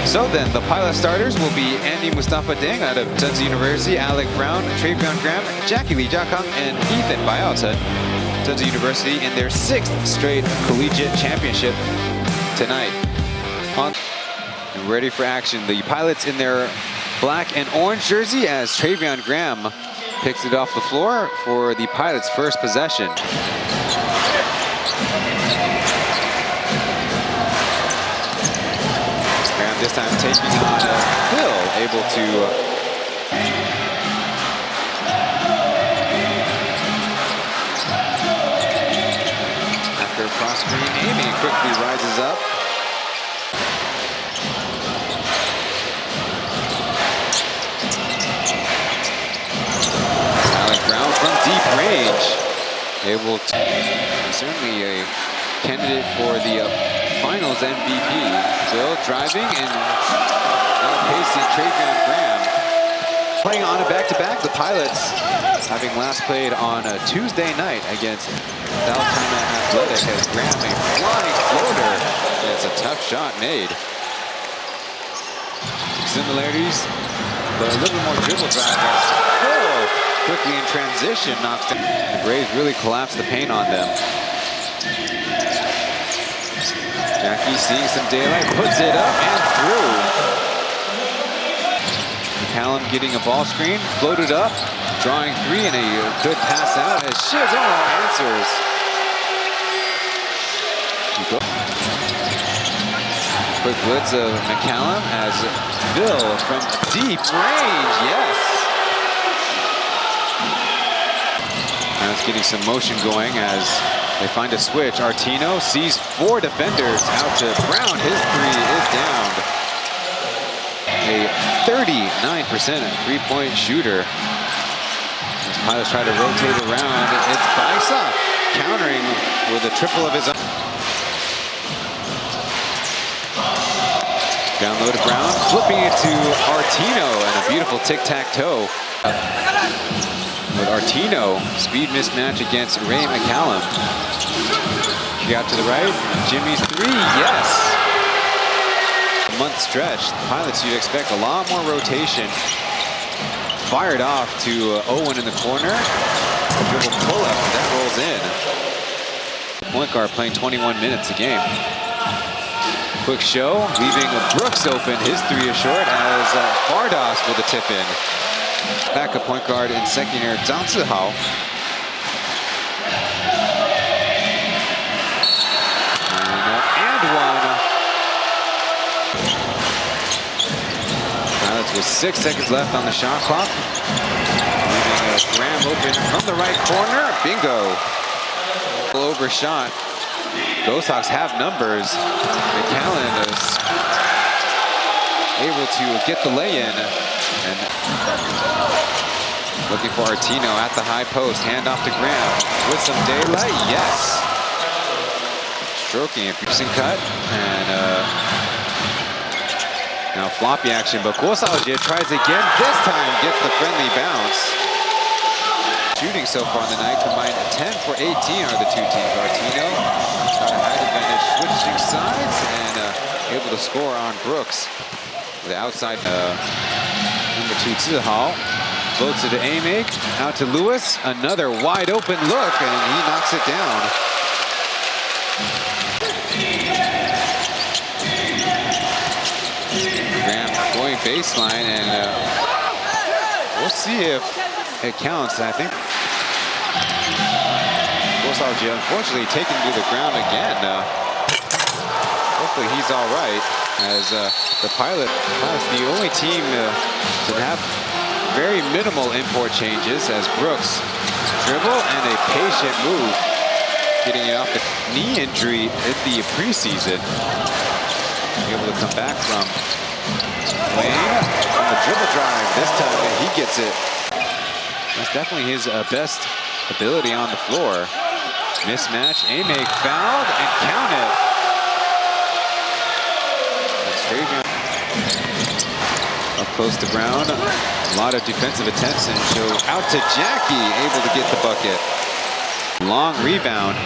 So then, the pilot starters will be Andy Mustafa Deng out of Tsinghua University, Alec Brown, Travion Graham, Jackie Lee Jiakang, and Ethan Bialta, Tsinghua University, in their 6th straight collegiate championship tonight. Ready for action. The pilots in their black and orange jersey as Travion Graham picks it off the floor for the pilots' first possession. Graham this time taking on Phil, able to after a cross screen, Amy quickly rises up. Brown from deep range, able to certainly a candidate for the finals MVP. Phil driving and outpacing Travion Graham. Playing on a back-to-back, the pilots having last played on a Tuesday night against South China Athletic as Graham a flying floater. It's a tough shot made. Similarities, but a little bit more dribble drive. Quickly in transition, knocks down. The Braves really collapsed the paint on them. Jackie seeing some daylight, puts it up and through. McCallum getting a ball screen, floated up, drawing 3 and a good pass out as Shizuo answers. Quick blitz of McCallum as Phil from deep range, yes. Now it's getting some motion going as they find a switch. Artino sees 4 defenders out to Brown. His 3 is down. A 39% three-point shooter. As pilots try to rotate around, it's Baisa countering with a triple of his own. Down low to Brown, flipping it to Artino, and a beautiful tic-tac-toe. With Artino, speed mismatch against Ray McCallum. She got to the right, Jimmy's 3, yes! A month stretch, the pilots you'd expect a lot more rotation. Fired off to Owen in the corner. A dribble pull-up, that rolls in. Point guard playing 21 minutes a game. Quick show, leaving Brooks open, his 3 is short as Fardas with a tip-in. Backup point guard in second year, Zhang Zihao. And one. Pilots with 6 seconds left on the shot clock. Leaving Graham open from the right corner. Bingo. Overshot. Ghosthawks have numbers. McCallum is able to get the lay-in. And looking for Artino at the high post. Hand off to Graham with some daylight. Yes. Stroking a piercing cut. And now floppy action. But Ghosthawks tries again. This time gets the friendly bounce. Shooting so far in the night combined 10 for 18 are the 2 teams. Artino got a height advantage, switching sides, and able to score on Brooks. The outside number 2 Zihao floats it to Amig, out to Lewis. Another wide open look, and he knocks it down. Graham going baseline, and we'll see if it counts. I think Ghosthawks unfortunately taken to the ground again. Hopefully he's all right, as the pilots the only team to have very minimal import changes, as Brooks dribble and a patient move, getting it off the knee injury in the preseason. Able to come back from Wayne on the dribble drive. This time he gets it. That's definitely his best ability on the floor. Mismatch, Amig fouled and counted. That's Travion. Up close to Brown. A lot of defensive attention. So out to Jackie, able to get the bucket. Long rebound.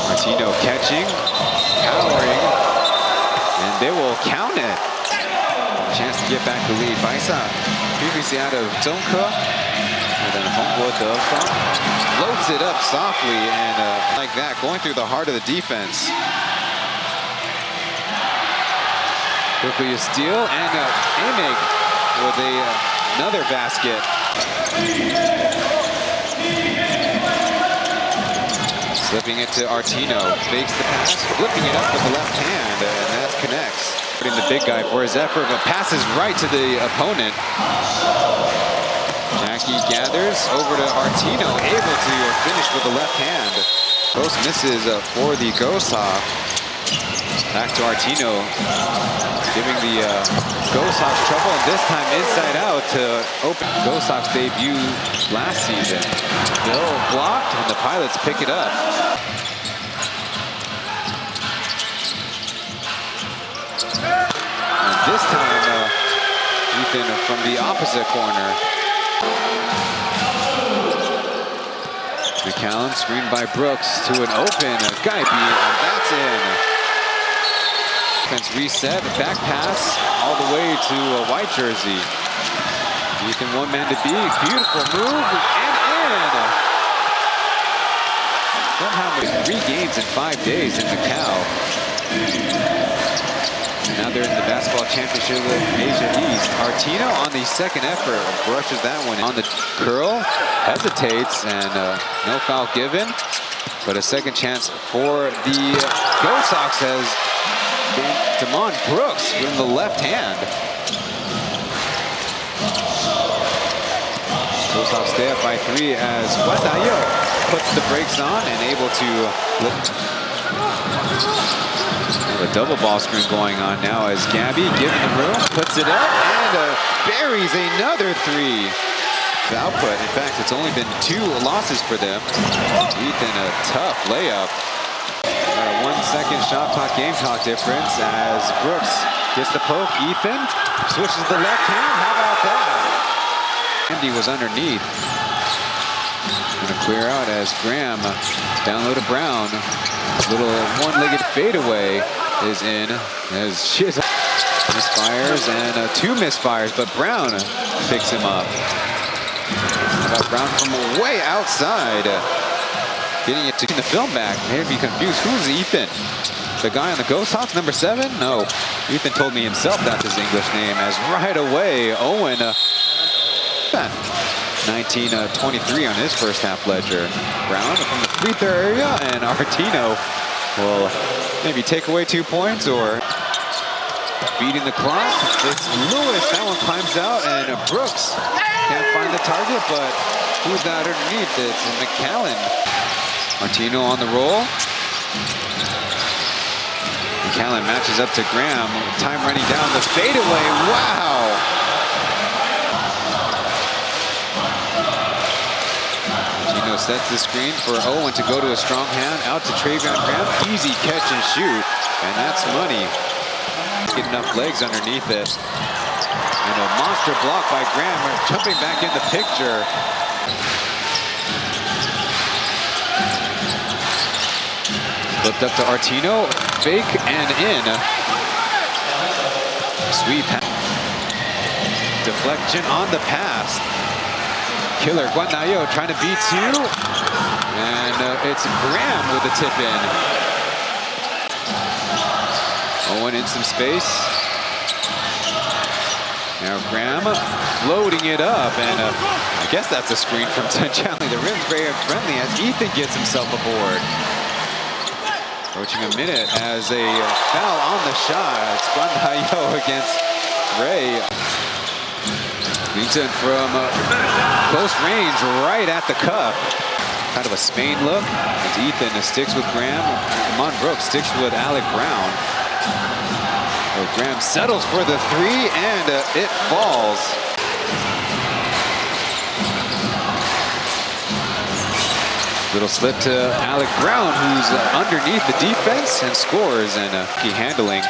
Artino catching. powering, and they will count it. Chance to get back the lead. Baisa previously out of Zhongke, and then Hongguo Defang floats it up softly and like that, going through the heart of the defense. Quickly a steal, and Amig with another basket. Slipping it to Artino, fakes the pass, flipping it up with the left hand, and that connects. Putting the big guy for his effort, but passes right to the opponent. Jackie gathers over to Artino, able to finish with the left hand. Both misses for the Ghosthawks. Back to Artino, giving the Ghosthawks trouble, and this time inside out to open Ghosthawks debut last season. Bill blocked, and the Pilots pick it up. And this time, Ethan from the opposite corner. McCallum screened by Brooks to an open Gaibi, and that's in. Defense reset, back pass all the way to a white jersey. Ethan one man to beat, beautiful move, and in. Somehow 3 games in 5 days in Macau. Now they're in the basketball championship with Asia East. Artino on the second effort brushes that one on the curl, hesitates, and no foul given. But a second chance for the Ghosthawks has been Damon Brooks in the left hand. Ghosthawks stay up by 3 as Wadayo puts the brakes on and able to lift. A double ball screen going on now as Gabby, given the room, puts it up and buries another 3. The output, in fact, it's only been 2 losses for them. Ethan, a tough layup. Got a 1-second shot clock, game clock difference as Brooks gets the poke. Ethan switches the left hand. How about that? Andy was underneath. Gonna clear out as Graham down low to Brown. Little one-legged fadeaway is in as Shiz misfires and 2 misfires, but Brown picks him up. How about Brown from way outside, getting it to the film back. May be confused. Who's Ethan? The guy on the Ghosthawks, number 7? No, Ethan told me himself that's his English name. As right away, Owen 19-23 on his first half ledger. Brown from the free throw area, and Artino will maybe take away 2 points or beating the clock. It's Lewis, that one climbs out, and Brooks can't find the target, but who's that underneath? It's McCallum. Artino on the roll. McCallum matches up to Graham. Time running down the fadeaway. Wow! Sets the screen for Owen to go to a strong hand, out to Travion Graham. Easy catch and shoot, and that's money. Get enough legs underneath it. And a monster block by Graham, jumping back in the picture. Flipped up to Artino, fake and in. Sweep. Deflection on the pass. Killer Guanayo trying to beat 2, and it's Graham with the tip in. Owen in some space. Now Graham floating it up, and I guess that's a screen from Tenchali. The rim's very friendly as Ethan gets himself aboard. Approaching a minute as a foul on the shot. It's Guanayo against Ray. Ethan from close range, right at the cup. Kind of a Spain look as Ethan sticks with Graham. Damon Brooks sticks with Alec Brown. Well, Graham settles for the 3, and it falls. Little slip to Alec Brown, who's underneath the defense and scores, and key handling.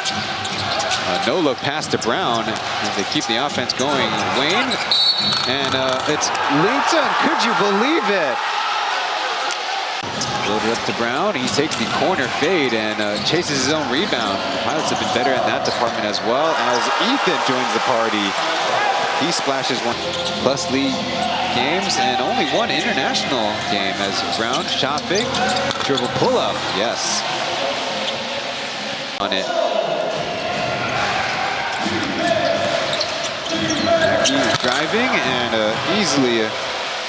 No-look pass to Brown as they keep the offense going. Wayne, and it's Linton. Could you believe it? Loaded up to Brown. He takes the corner fade and chases his own rebound. The Pilots have been better in that department as well as Ethan joins the party. He splashes one plus league games and only one international game as Brown shot fake, dribble pull up. Yes. On it. He's driving and easily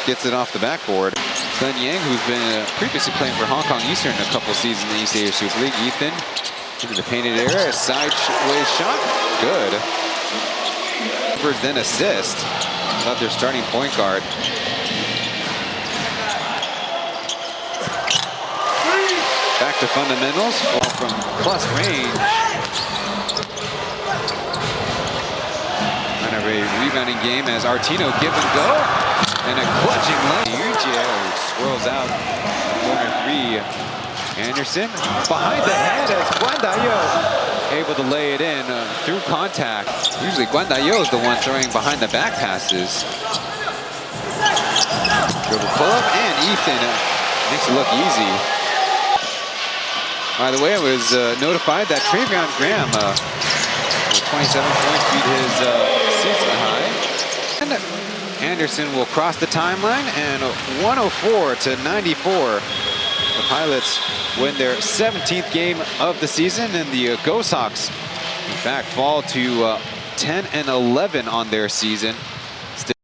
gets it off the backboard. Sun Yang, who's been previously playing for Hong Kong Eastern a couple seasons in the East Asia Super League. Ethan into the painted area, a sideways shot, good. Then assist. About their starting point guard. Back to fundamentals, fall from plus range. Kind of a rebounding game as Artino give and go. And a clutching lane. Ugio swirls out. Corner three. Anderson behind the head as Guandayo able to lay it in through contact. Usually Guandayo is the one throwing behind the back passes. Dribble pull up and Ethan makes it look easy. By the way, I was notified that Travion Graham with 27 points beat his season high. And Anderson will cross the timeline and 104-94. The Pilots win their 17th game of the season, and the Ghosthawks, in fact, fall to 10-11 on their season.